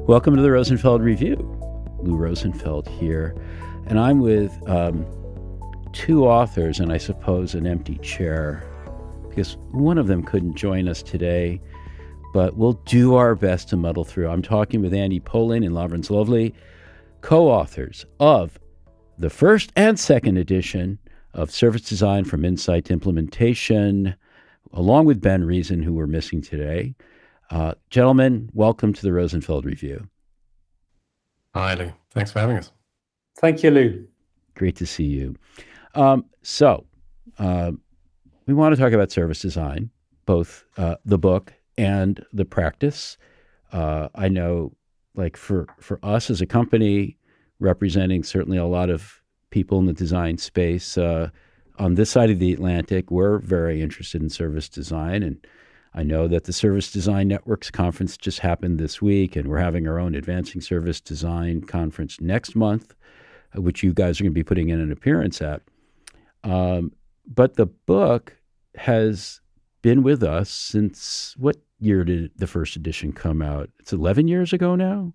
Welcome to the Rosenfeld Review. Lou Rosenfeld here, and I'm with two authors and I suppose an empty chair because one of them couldn't join us today, but we'll do our best to muddle through. I'm talking with Andy Polaine and Lavrans Løvlie, co-authors of the first and second edition of Service Design from Insight to Implementation, along with Ben Reason, who we're missing today. Gentlemen, welcome to the Rosenfeld Review. Hi, Lou. Thanks for having us. Thank you, Lou. Great to see you. We want to talk about service design, both the book and the practice. I know, like for us as a company, representing certainly a lot of people in the design space, on this side of the Atlantic, we're very interested in service design. And I know that the Service Design Network's conference just happened this week, and we're having our own Advancing Service Design conference next month, which you guys are going to be putting in an appearance at. But the book has been with us since, what year did the first edition come out? It's 11 years ago now?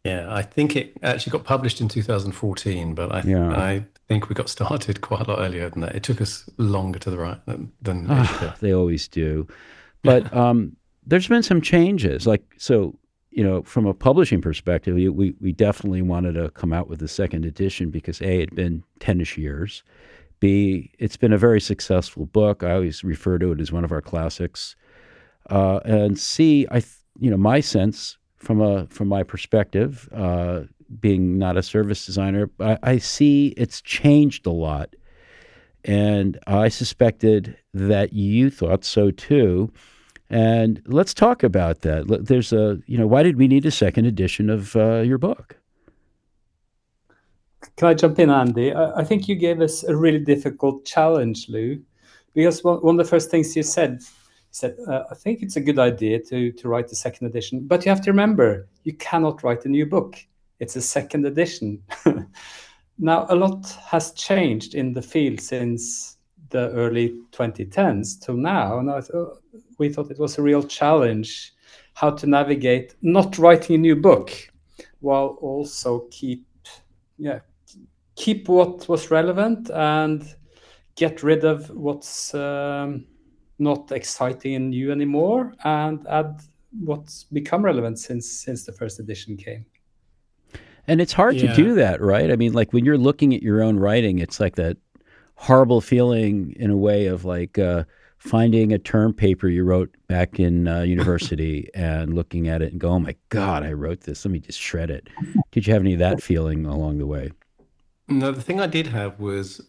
Yeah, I think it actually got published in 2014, but I think we got started quite a lot earlier than that. It took us longer to the right than it should have. They always do. But there's been some changes. From a publishing perspective, we definitely wanted to come out with the second edition because A, it'd been 10-ish years. B, it's been a very successful book. I always refer to it as one of our classics. And C, my sense from my perspective, being not a service designer, I see it's changed a lot. And I suspected that you thought so too. And let's talk about that. There's why did we need a second edition of your book? Can I jump in, Andy? I think you gave us a really difficult challenge, Lou, because one of the first things you said, I think it's a good idea to write the second edition, but you have to remember, you cannot write a new book. It's a second edition. Now, a lot has changed in the field since the early 2010s till now, and we thought it was a real challenge how to navigate not writing a new book while also keep what was relevant and get rid of what's not exciting and new anymore, and add what's become relevant since the first edition came. And it's hard to do that, right? I mean, like when you're looking at your own writing, it's like that horrible feeling in a way of like finding a term paper you wrote back in university and looking at it and go, oh my God, I wrote this. Let me just shred it. Did you have any of that feeling along the way? No, the thing I did have was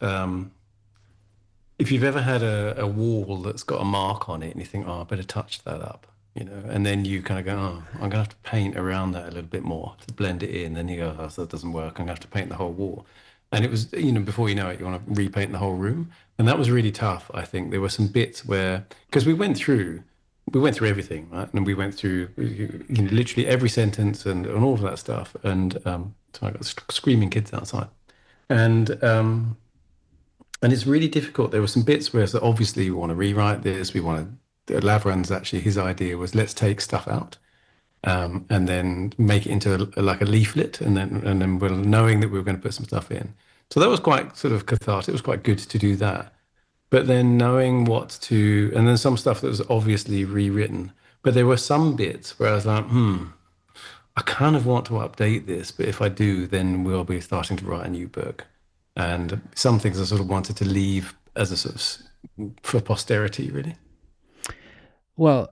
if you've ever had a wall that's got a mark on it and you think, oh, I better touch that up, and then you kind of go, oh, I'm going to have to paint around that a little bit more to blend it in. Then you go, oh, so that doesn't work. I'm going to have to paint the whole wall. And it was, before you know it, you want to repaint the whole room. And that was really tough, I think. There were some bits where, because we went through everything, right? And we went through literally every sentence and all of that stuff. And so I got screaming kids outside. And it's really difficult. There were some bits where so obviously we want to rewrite this. Lavrans, actually, his idea was let's take stuff out and then make it into like a leaflet, and then we're knowing that we were going to put some stuff in. So that was quite sort of cathartic. It was quite good to do that. But then knowing and then some stuff that was obviously rewritten. But there were some bits where I was like, I kind of want to update this, but if I do, then we'll be starting to write a new book. And some things I sort of wanted to leave as a sort of for posterity, really. Well,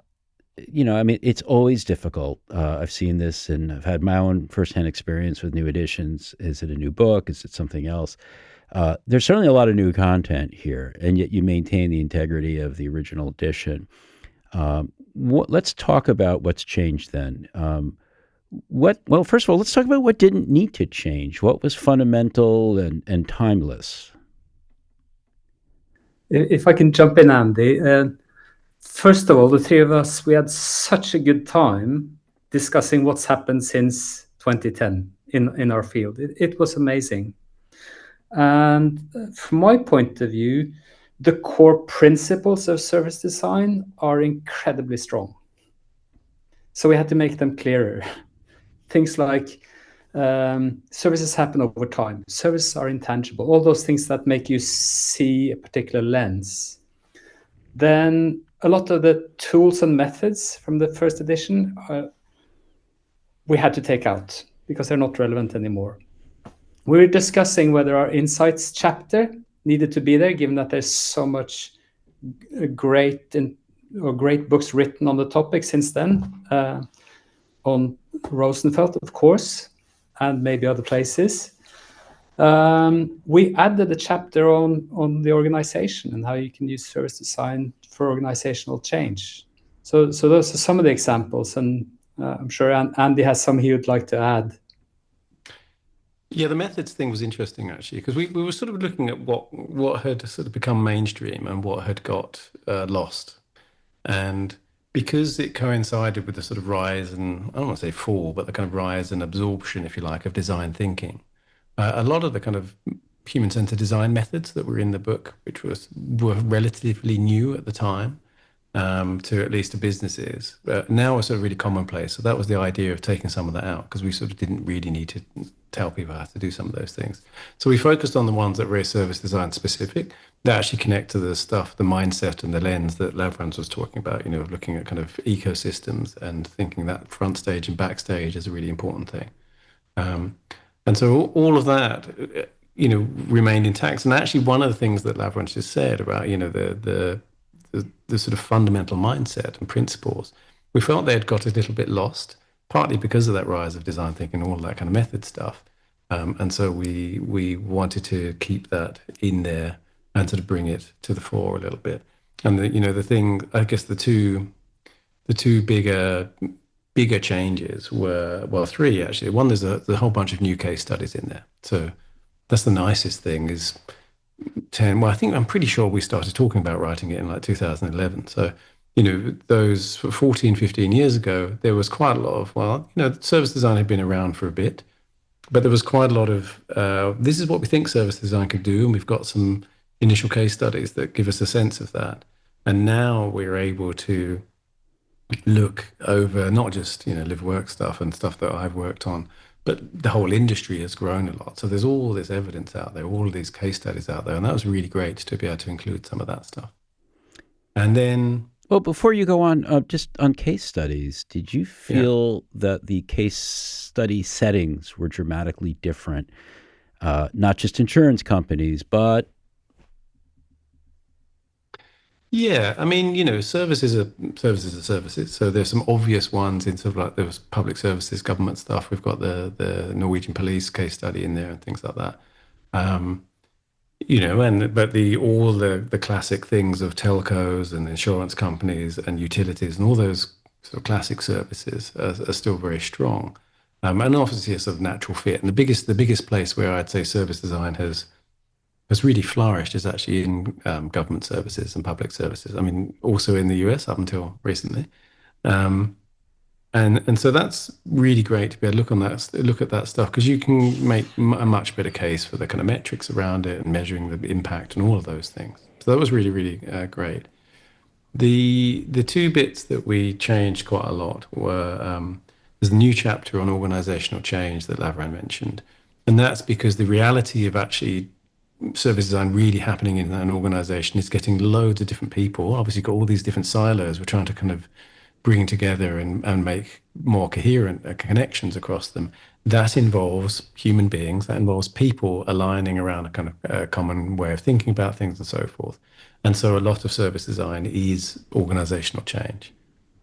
it's always difficult. I've seen this and I've had my own firsthand experience with new editions. Is it a new book? Is it something else? There's certainly a lot of new content here, and yet you maintain the integrity of the original edition. Let's talk about what's changed then. First of all, let's talk about what didn't need to change. What was fundamental and timeless? If I can jump in, Andy. First of all, the three of us, we had such a good time discussing what's happened since 2010 in our field. It was amazing. And from my point of view, the core principles of service design are incredibly strong. So we had to make them clearer. Things like services happen over time. Services are intangible. All those things that make you see a particular lens. Then a lot of the tools and methods from the first edition, we had to take out because they're not relevant anymore. We were discussing whether our insights chapter needed to be there, given that there's so much great books written on the topic since then, on Rosenfeld, of course, and maybe other places. We added a chapter on the organization and how you can use service design for organizational change. So those are some of the examples, and I'm sure Andy has some he would like to add. Yeah, the methods thing was interesting actually, because we were sort of looking at what had sort of become mainstream and what had got lost. And because it coincided with the sort of rise and, I don't want to say fall, but the kind of rise and absorption, if you like, of design thinking, a lot of the kind of human-centered design methods that were in the book, which were relatively new at the time, to at least to businesses, now are sort of really commonplace. So that was the idea of taking some of that out, because we sort of didn't really need to tell people how to do some of those things. So we focused on the ones that were very service design specific, that actually connect to the stuff, the mindset and the lens that Lavrans was talking about, looking at kind of ecosystems and thinking that front stage and backstage is a really important thing. And so all of that, remained intact. And actually one of the things that Lavrans just said about, the sort of fundamental mindset and principles, we felt they had got a little bit lost, partly because of that rise of design thinking and all that kind of method stuff. And so we wanted to keep that in there and sort of bring it to the fore a little bit. And the thing, I guess the two bigger changes were, well, three actually. One, there's a whole bunch of new case studies in there. So that's the nicest thing is 10. Well, I'm pretty sure we started talking about writing it in like 2011. So, those 14, 15 years ago, there was quite a lot of, service design had been around for a bit, but there was quite a lot of, this is what we think service design could do. And we've got some initial case studies that give us a sense of that. And now we're able to look over not just, live work stuff and stuff that I've worked on, but the whole industry has grown a lot. So there's all this evidence out there, all of these case studies out there. And that was really great to be able to include some of that stuff. And then... Well, before you go on, just on case studies, did you feel that the case study settings were dramatically different? Not just insurance companies, but... Yeah, services are services. So there's some obvious ones in sort of like there was public services, government stuff. We've got the Norwegian police case study in there and things like that. But all the classic things of telcos and insurance companies and utilities and all those sort of classic services are still very strong. And obviously a sort of natural fit. And the biggest place where I'd say service design has really flourished is actually in government services and public services. Also in the US up until recently. And so that's really great to be able to look at that stuff, because you can make a much better case for the kind of metrics around it and measuring the impact and all of those things. So that was really, really great. The two bits that we changed quite a lot were, there's a new chapter on organizational change that Lavrans mentioned. And that's because the reality of actually service design really happening in an organization is getting loads of different people. Obviously, you've got all these different silos. We're trying to kind of bring together and make more coherent connections across them. That involves human beings. That involves people aligning around a kind of common way of thinking about things and so forth. And so a lot of service design is organizational change.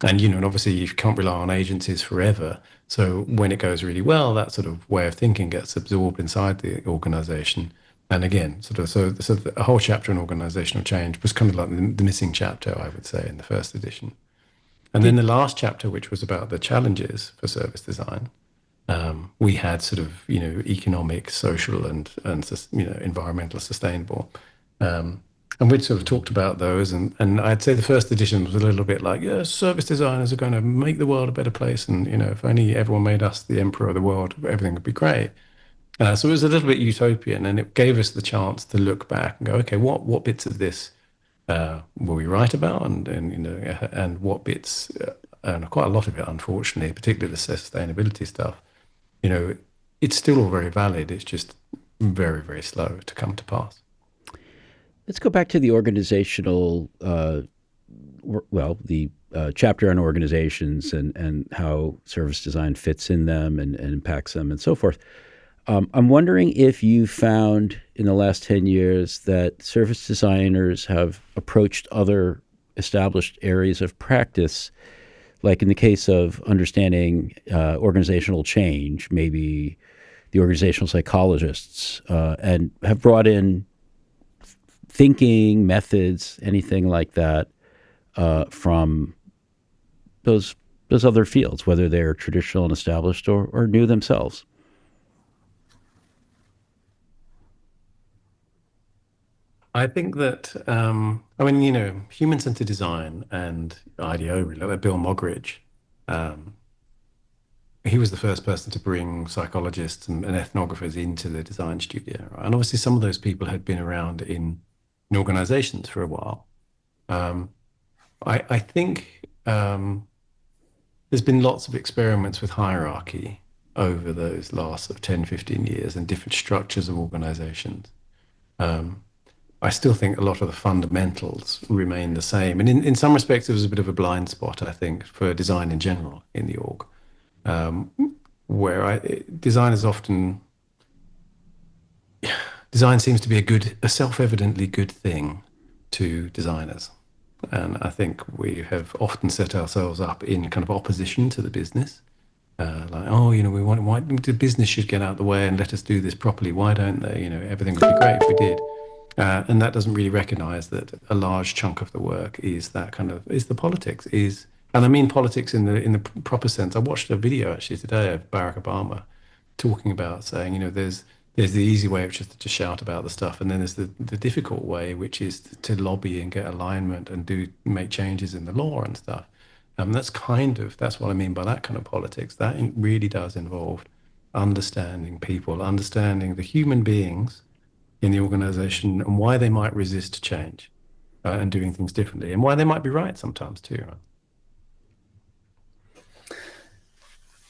And obviously you can't rely on agencies forever. So when it goes really well, that sort of way of thinking gets absorbed inside the organization. And again, so a whole chapter on organizational change was kind of like the missing chapter, I would say, in the first edition. And then the last chapter, which was about the challenges for service design, we had sort of, economic, social, and environmental, sustainable. And we'd sort of talked about those. And I'd say the first edition was a little bit like, service designers are going to make the world a better place. And, if only everyone made us the emperor of the world, everything would be great. So it was a little bit utopian, and it gave us the chance to look back and go, okay, what bits of this were we right about, and what bits and quite a lot of it, unfortunately, particularly the sustainability stuff, it's still all very valid. It's just very, very slow to come to pass. Let's go back to the organizational, the chapter on organizations and how service design fits in them and impacts them and so forth. I'm wondering if you found in the last 10 years that service designers have approached other established areas of practice, like in the case of understanding organizational change, maybe the organizational psychologists, and have brought in thinking, methods, anything like that from those other fields, whether they're traditional and established or new themselves. I think that, human-centered design and IDEO, really, like Bill Moggridge, he was the first person to bring psychologists and ethnographers into the design studio. Right? And obviously some of those people had been around in organizations for a while. I think there's been lots of experiments with hierarchy over those last sort of 10, 15 years and different structures of organizations. I still think a lot of the fundamentals remain the same. And in some respects, it was a bit of a blind spot, I think, for design in general in the org, where design seems to be a self-evidently good thing to designers. And I think we have often set ourselves up in kind of opposition to the business. Why the business should get out of the way and let us do this properly. Why don't they? Everything would be great if we did. And that doesn't really recognize that a large chunk of the work is the politics. And I mean politics in the proper sense. I watched a video actually today of Barack Obama talking about saying, there's the easy way, which is to just shout about the stuff, and then there's the difficult way, which is to lobby and get alignment and make changes in the law and stuff. That's what I mean by that kind of politics. That really does involve understanding people, understanding the human beings in the organization and why they might resist change and doing things differently, and why they might be right sometimes too. Right?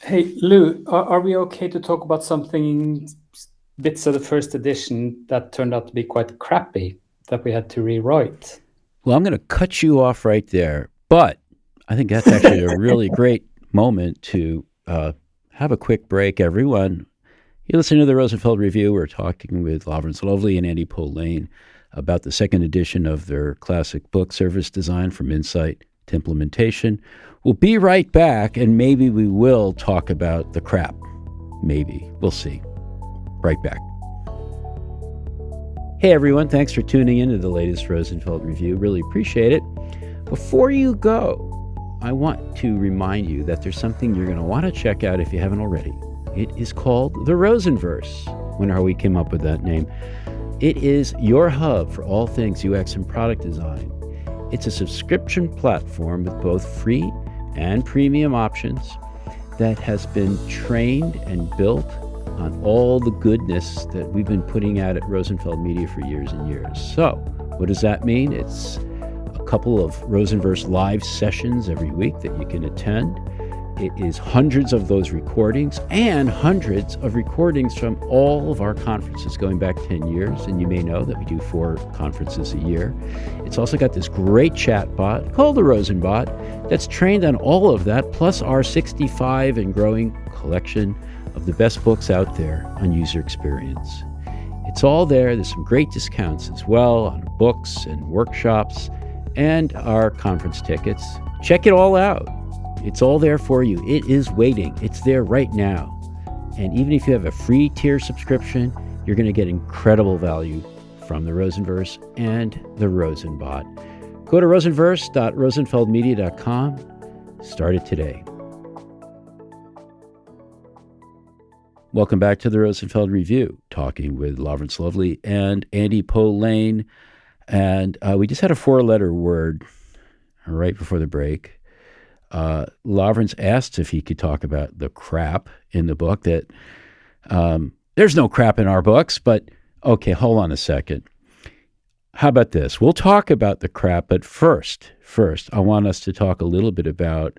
Hey, Lou, are we okay to talk about something, bits of the first edition that turned out to be quite crappy, that we had to rewrite? Well, I'm going to cut you off right there, but I think that's actually a really great moment to have a quick break, everyone. You listen to the Rosenfeld Review. We're talking with Lavrans Løvlie and Andy Polaine about the second edition of their classic book, Service Design from Insight to Implementation. We'll be right back, and maybe we will talk about the crap. Maybe. We'll see. Right back. Hey, everyone. Thanks for tuning in to the latest Rosenfeld Review. Really appreciate it. Before you go, I want to remind you that there's something you're going to want to check out if you haven't already. It is called the Rosenverse. Wonder how we came up with that name. It is your hub for all things UX and product design. It's a subscription platform with both free and premium options that has been trained and built on all the goodness that we've been putting out at Rosenfeld Media for years and years. So, what does that mean? It's a couple of Rosenverse live sessions every week that you can attend. It is hundreds of those recordings and hundreds of recordings from all of our conferences going back 10 years. And you may know that we do 4 conferences a year. It's also got this great chat bot called the Rosenbot that's trained on all of that, plus our 65 and growing collection of the best books out there on user experience. It's all there. There's some great discounts as well on books and workshops and our conference tickets. Check it all out. It's all there for you. It is waiting. It's there right now. And even if you have a free tier subscription, you're going to get incredible value from the Rosenverse and the Rosenbot. Go to rosenverse.rosenfeldmedia.com. Start it today. Welcome back to the Rosenfeld Review, talking with Lavrans Løvlie and Andy Polaine. And we just had a 4-letter word right before the break. Lavrans asked if he could talk about the crap in the book. That there's no crap in our books, but okay, hold on a second. How about this? We'll talk about the crap, but first, I want us to talk a little bit about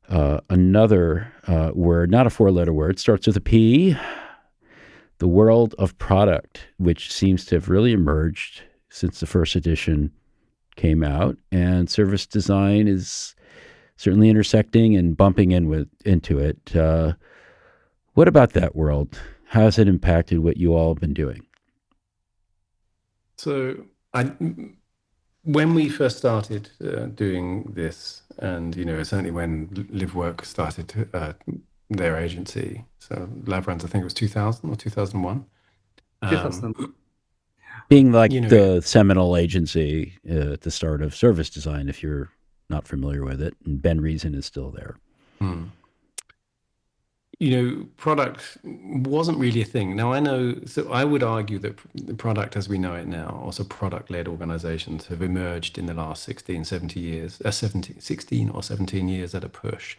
another word, not a four-letter word, starts with a P, the world of product, which seems to have really emerged since the first edition came out. And service design is certainly intersecting and bumping into it. What about that world? How has it impacted what you all have been doing? So when we first started doing this, and certainly when LiveWork started their agency, so Lavrans, I think it was 2000 or 2001. 2000. Being like the seminal agency at the start of service design, if you're not familiar with it, and Ben Reason is still there. Product wasn't really a thing. Now so I would argue that the product as we know it now, also product-led organizations have emerged in the last 16 or 17 years at a push.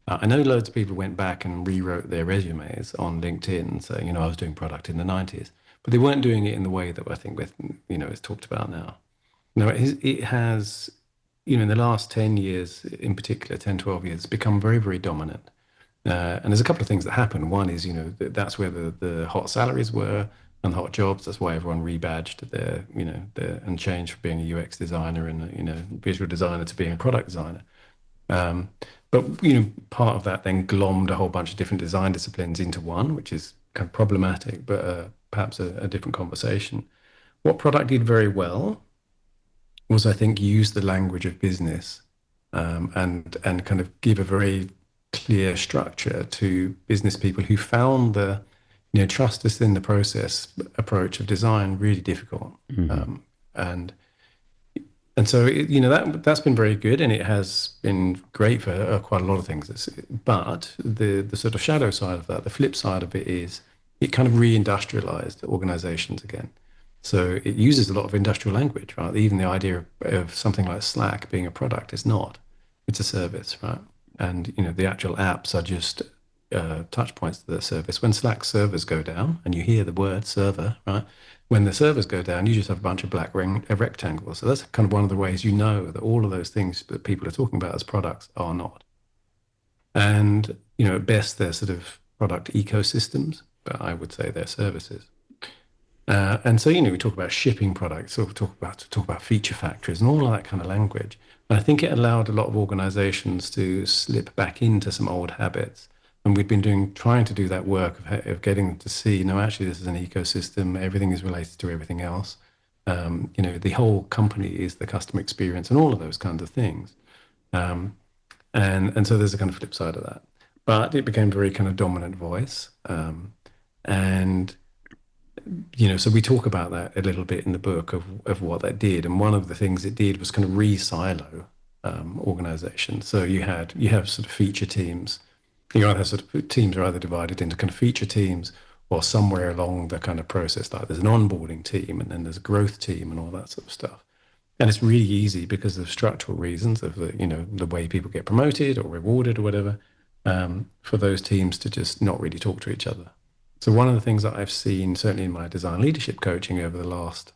I know loads of people went back and rewrote their resumes on LinkedIn saying, I was doing product in the 90s, but they weren't doing it in the way that I think it's talked about now. No, it has, in the last 10 years, in particular, 10, 12 years, become very, very dominant. And there's a couple of things that happen. One is, that's where the hot salaries were and the hot jobs. That's why everyone rebadged their and changed from being a UX designer and, visual designer to being a product designer. But, part of that then glommed a whole bunch of different design disciplines into one, which is kind of problematic, but perhaps a different conversation. What product did very well was, I think, use the language of business and kind of give a very clear structure to business people who found the trust us in the process approach of design really difficult. And so that's been very good, and it has been great for quite a lot of things. But the sort of shadow side of that, the flip side of it, is it kind of re-industrialized organizations again. So it uses a lot of industrial language, right? Even the idea of something like Slack being a product is not; it's a service, right? And the actual apps are just touch points to the service. When Slack servers go down, and you hear the word server, right? When the servers go down, you just have a bunch of black rectangles. So that's kind of one of the ways that all of those things that people are talking about as products are not. And at best they're sort of product ecosystems, but I would say they're services. And so we talk about shipping products, or talk about feature factories and all of that kind of language. And I think it allowed a lot of organizations to slip back into some old habits. And we've been trying to do that work of getting them to see, no, actually this is an ecosystem. Everything is related to everything else. The whole company is the customer experience and all of those kinds of things. And so there's a kind of flip side of that. But it became a very kind of dominant voice. So we talk about that a little bit in the book of what that did. And one of the things it did was kind of re-silo organizations. So you have sort of feature teams. You either have sort of teams are either divided into kind of feature teams, or somewhere along the kind of process, like there's an onboarding team and then there's a growth team and all that sort of stuff. And it's really easy because of structural reasons of the way people get promoted or rewarded or whatever, for those teams to just not really talk to each other. So one of the things that I've seen, certainly in my design leadership coaching over the last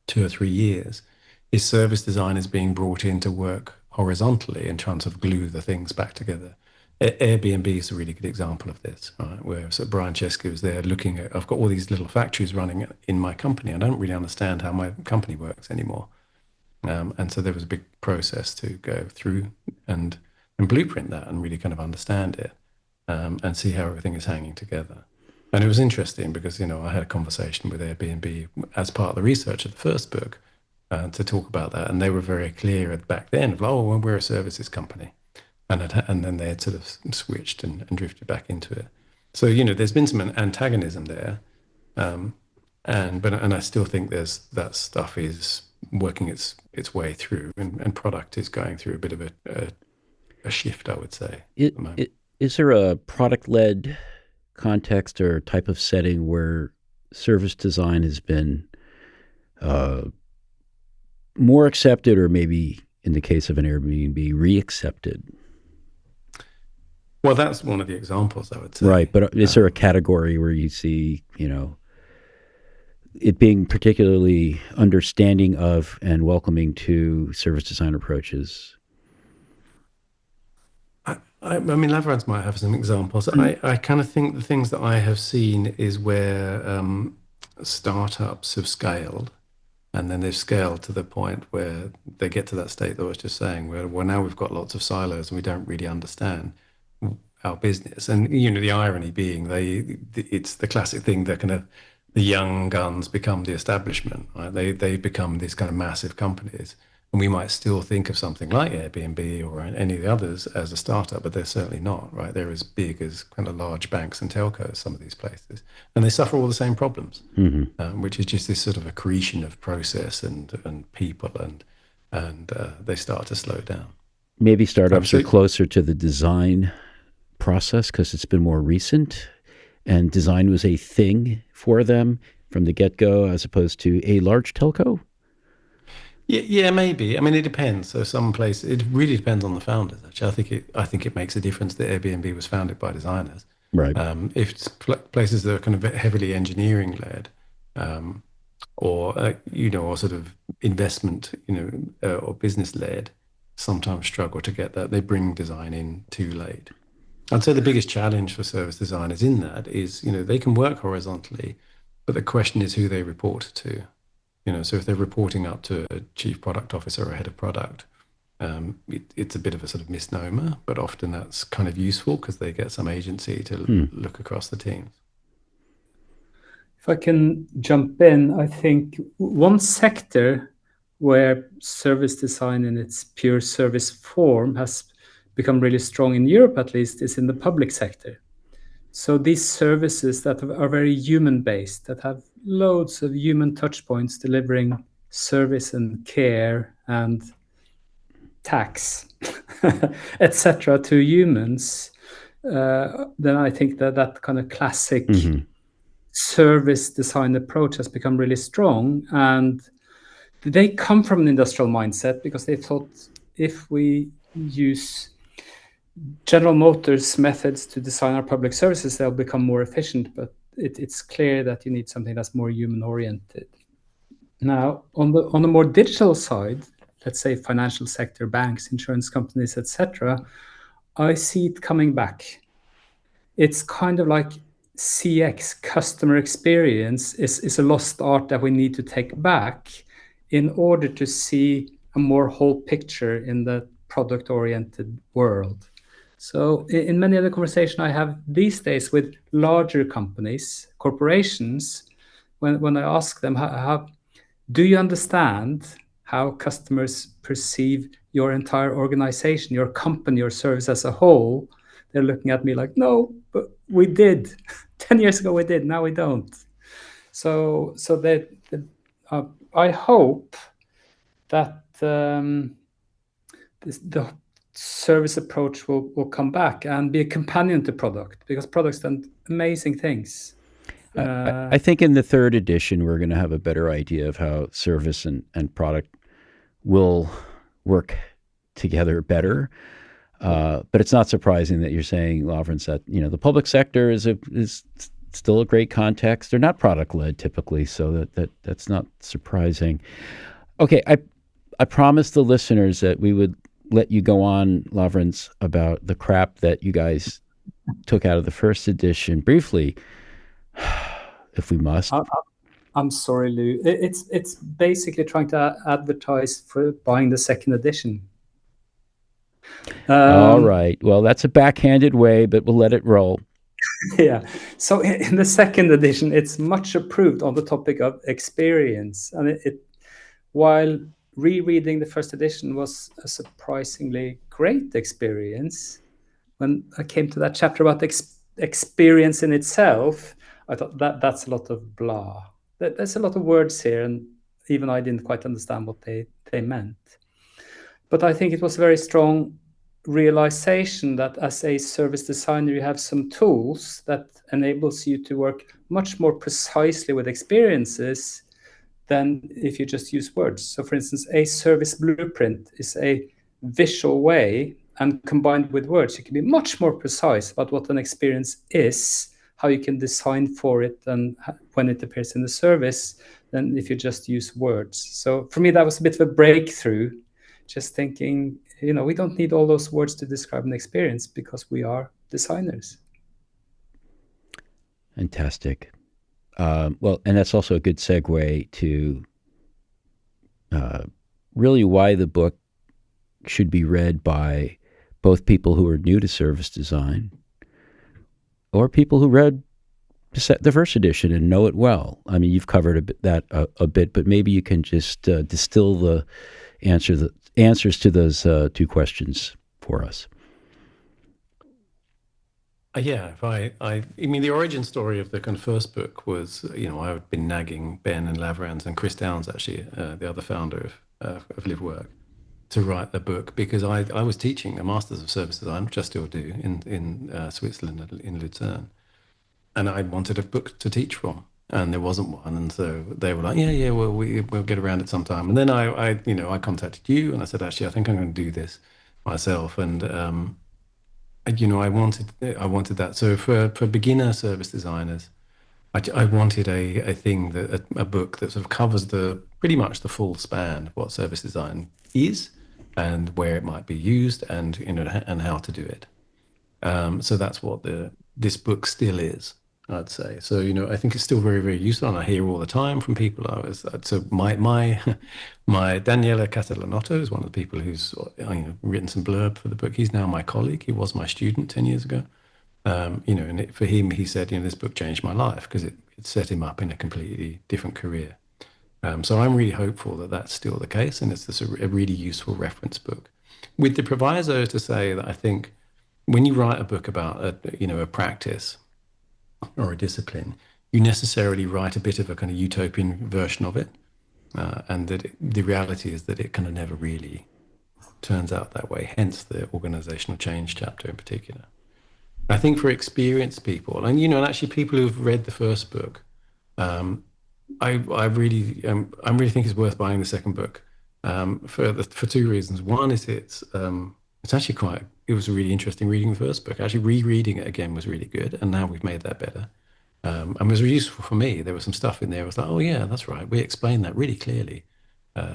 2 or 3 years, is service designers being brought in to work horizontally and trying to sort of glue the things back together. Airbnb is a really good example of this, right? Where so Brian Chesky was there looking at, I've got all these little factories running in my company. I don't really understand how my company works anymore. And so there was a big process to go through and blueprint that and really kind of understand it, and see how everything is hanging together. And it was interesting because, I had a conversation with Airbnb as part of the research of the first book to talk about that. And they were very clear back then of, well, we're a services company. And then they had sort of switched and drifted back into it. So, there's been some antagonism there. And I still think that stuff is working its way through, and product is going through a bit of a shift, I would say. Is there a product-led context or type of setting where service design has been more accepted, or maybe in the case of an Airbnb, re-accepted? Well, that's one of the examples, I would say. Right, but is there a category where you see, it being particularly understanding of and welcoming to service design approaches? I mean, Lavrans might have some examples. I kind of think the things that I have seen is where startups have scaled, and then they've scaled to the point where they get to that state that I was just saying, where well, now we've got lots of silos and we don't really understand our business. And the irony being, it's the classic thing that kind of the young guns become the establishment, right? They become these kind of massive companies. And we might still think of something like Airbnb or any of the others as a startup, but they're certainly not, right? They're as big as kind of large banks and telcos, some of these places. And they suffer all the same problems, which is just this sort of accretion of process and people, and they start to slow down. Maybe startups are closer to the design process because it's been more recent, and design was a thing for them from the get-go as opposed to a large telco. Yeah, maybe. I mean, it depends. So some places, it really depends on the founders. Actually, I think it makes a difference that Airbnb was founded by designers. Right. If it's places that are kind of heavily engineering led, or or sort of investment, or business led, sometimes struggle to get that. They bring design in too late. I'd say the biggest challenge for service designers in that is, they can work horizontally, but the question is who they report to. So if they're reporting up to a chief product officer or a head of product, it's a bit of a sort of misnomer, but often that's kind of useful because they get some agency to look across the teams. If I can jump in, I think one sector where service design in its pure service form has become really strong in Europe, at least, is in the public sector. So these services that are very human-based, that have loads of human touch points delivering service and care and tax, etc. to humans, then I think that kind of classic service design approach has become really strong. And they come from an industrial mindset because they thought if we use General Motors methods to design our public services, they'll become more efficient, but it's clear that you need something that's more human oriented. Now, on the more digital side, let's say financial sector, banks, insurance companies, etc., I see it coming back. It's kind of like CX, customer experience, is a lost art that we need to take back in order to see a more whole picture in the product-oriented world. So in many of the conversations I have these days with larger companies, corporations, when I ask them, how do you understand how customers perceive your entire organization, your company, your service as a whole? They're looking at me like, no, but we did. 10 years ago we did, now we don't. So that I hope that the service approach will come back and be a companion to product, because product's done amazing things. I think in the third edition, we're going to have a better idea of how service and product will work together better. But it's not surprising that you're saying, Lavrans, that the public sector is still a great context. They're not product led typically, so that's not surprising. Okay, I promised the listeners that we would let you go on, Lavrans, about the crap that you guys took out of the first edition briefly, if we must. I'm sorry, Lou. It's basically trying to advertise for buying the second edition. All right. Well, that's a backhanded way, but we'll let it roll. Yeah. So in the second edition, it's much approved on the topic of experience. And while rereading the first edition was a surprisingly great experience, when I came to that chapter about experience in itself, I thought that's a lot of blah. There's a lot of words here, and even I didn't quite understand what they meant. But I think it was a very strong realization that as a service designer, you have some tools that enables you to work much more precisely with experiences than if you just use words. So for instance, a service blueprint is a visual way, and combined with words, you can be much more precise about what an experience is, how you can design for it, and when it appears in the service, than if you just use words. So for me, that was a bit of a breakthrough, just thinking, we don't need all those words to describe an experience because we are designers. Fantastic. Well, and that's also a good segue to really why the book should be read by both people who are new to service design or people who read the first edition and know it well. I mean, you've covered a bit, but maybe you can just distill the answers to those two questions for us. Yeah, I mean, the origin story of the kind of first book was, I've been nagging Ben and Lavrans and Chris Downs, actually, the other founder of Live Work, to write the book because I was teaching a Masters of Service Design, which I still do, in Switzerland, in Lucerne. And I wanted a book to teach from, and there wasn't one. And so they were like, yeah, well, we'll get around it sometime. And then I contacted you, and I said, actually, I think I'm going to do this myself. And I wanted that. So for beginner service designers, I wanted a book that sort of covers pretty much the full span of what service design is and where it might be used and and how to do it. So that's what this book still is, I'd say. So I think it's still very, very useful, and I hear all the time from people. So my Daniele Catalanotto is one of the people who's written some blurb for the book. He's now my colleague. He was my student 10 years ago. And for him, he said, this book changed my life because it set him up in a completely different career. So I'm really hopeful that that's still the case, and it's a really useful reference book. With the proviso to say that I think when you write a book about a practice or a discipline, you necessarily write a bit of a kind of utopian version of it, and that the reality is that it kind of never really turns out that way. Hence the organizational change chapter in particular. I think for experienced people, and and actually people who've read the first book, I really think it's worth buying the second book for two reasons. One is it's actually it was really interesting reading the first book. Actually, rereading it again was really good, and now we've made that better. And it was really useful for me. There was some stuff in there. I was like, oh yeah, that's right. We explained that really clearly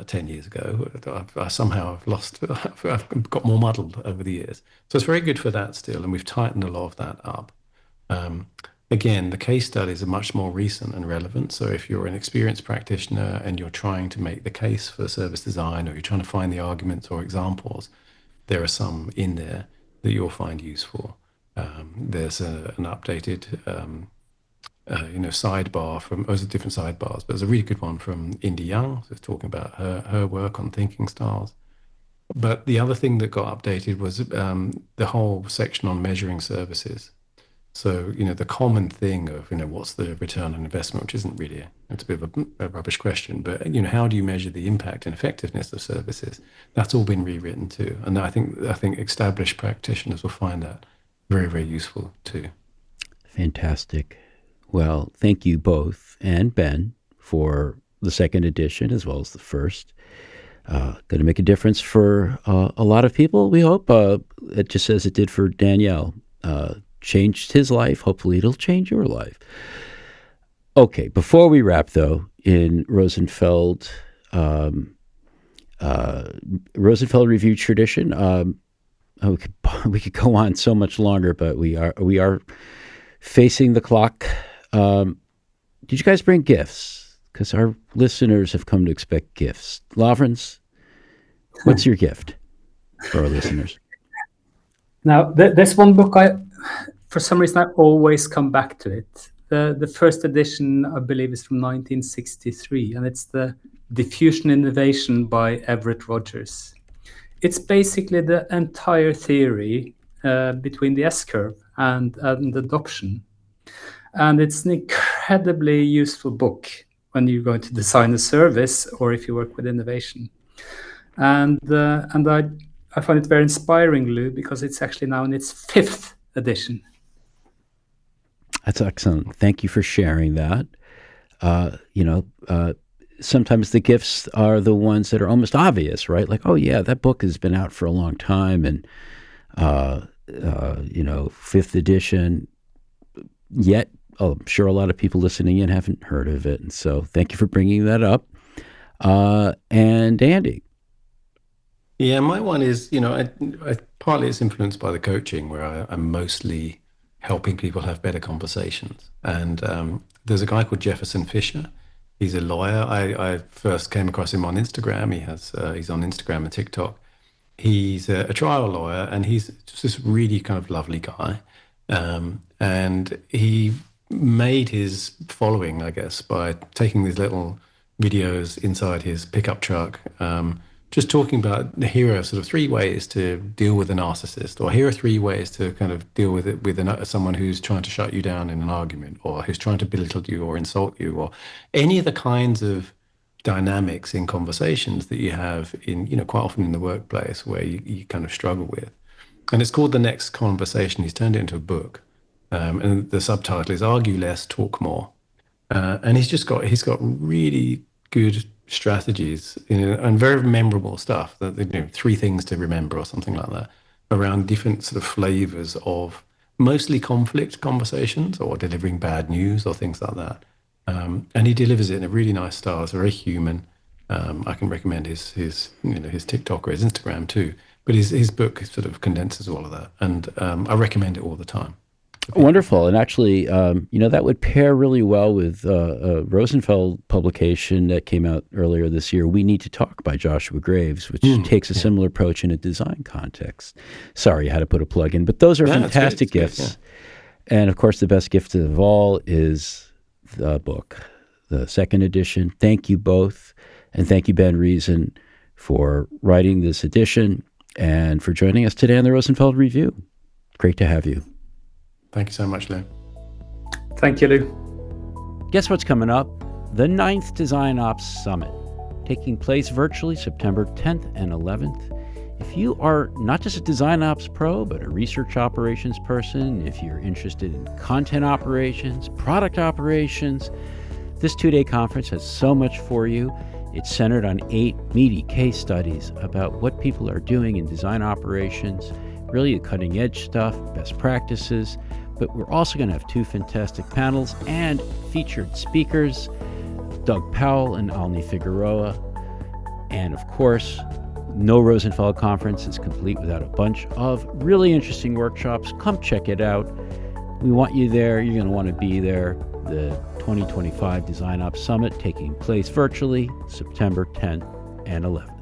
10 years ago. I somehow I've got more muddled over the years. So it's very good for that still, and we've tightened a lot of that up. Again, the case studies are much more recent and relevant. So if you're an experienced practitioner and you're trying to make the case for service design, or you're trying to find the arguments or examples, there are some in there that you'll find useful. There's an updated sidebar there's different sidebars, but there's a really good one from Indy Young, so it's talking about her work on thinking styles. But the other thing that got updated was the whole section on measuring services. So, the common thing of, what's the return on investment, which isn't really, it's a bit of a rubbish question, but, how do you measure the impact and effectiveness of services? That's all been rewritten too. And I think established practitioners will find that very, very useful too. Fantastic. Well, thank you both and Ben for the second edition as well as the first. Going to make a difference for a lot of people, we hope. It just as it did for Danielle. Changed his life. Hopefully it'll change your life. Okay, before we wrap, though, in Rosenfeld review tradition, we could go on so much longer, but we are facing the clock. Did you guys bring gifts? Because our listeners have come to expect gifts. Lavrans, what's your gift for our listeners? Now, there's one book for some reason, I always come back to it. The first edition, I believe, is from 1963, and it's the Diffusion Innovation by Everett Rogers. It's basically the entire theory between the S-curve and adoption. And it's an incredibly useful book when you're going to design a service or if you work with innovation. And I find it very inspiring, Lou, because it's actually now in its fifth edition. That's excellent. Thank you for sharing that. Sometimes the gifts are the ones that are almost obvious, right? Like, oh yeah, that book has been out for a long time, and fifth edition. Yet, I'm sure a lot of people listening in haven't heard of it, and so thank you for bringing that up. And Andy. Yeah, my one is, partly it's influenced by the coaching where I'm mostly helping people have better conversations. And there's a guy called Jefferson Fisher. He's a lawyer. I first came across him on Instagram. He's on Instagram and TikTok. He's a trial lawyer, and he's just this really kind of lovely guy. And he made his following, I guess, by taking these little videos inside his pickup truck, just talking about here are sort of three ways to deal with a narcissist, or here are three ways to kind of deal with it with someone who's trying to shut you down in an argument, or who's trying to belittle you or insult you, or any of the kinds of dynamics in conversations that you have in, quite often in the workplace where you kind of struggle with. And it's called The Next Conversation. He's turned it into a book. And the subtitle is Argue Less, Talk More. And he's got really good strategies, and very memorable stuff that, three things to remember or something like that, around different sort of flavors of mostly conflict conversations or delivering bad news or things like that. And he delivers it in a really nice style. It's very human. I can recommend his TikTok or his Instagram too. But his book sort of condenses all of that, and I recommend it all the time. Wonderful. And actually, that would pair really well with a Rosenfeld publication that came out earlier this year, We Need to Talk by Joshua Graves, which takes a similar approach in a design context. Sorry, I had to put a plug in, but those are fantastic gifts. Yeah. And of course, the best gift of all is the book, the second edition. Thank you both. And thank you, Ben Reason, for writing this edition and for joining us today on the Rosenfeld Review. Great to have you. Thank you so much, Lou. Thank you, Lou. Guess what's coming up? The 9th Design Ops Summit, taking place virtually September 10th and 11th. If you are not just a design ops pro, but a research operations person, if you're interested in content operations, product operations, this 2-day conference has so much for you. It's centered on 8 meaty case studies about what people are doing in design operations, really the cutting edge stuff, best practices. But we're also going to have 2 fantastic panels and featured speakers, Doug Powell and Alni Figueroa. And of course, no Rosenfeld conference is complete without a bunch of really interesting workshops. Come check it out. We want you there. You're going to want to be there. The 2025 Design Ops Summit taking place virtually September 10th and 11th.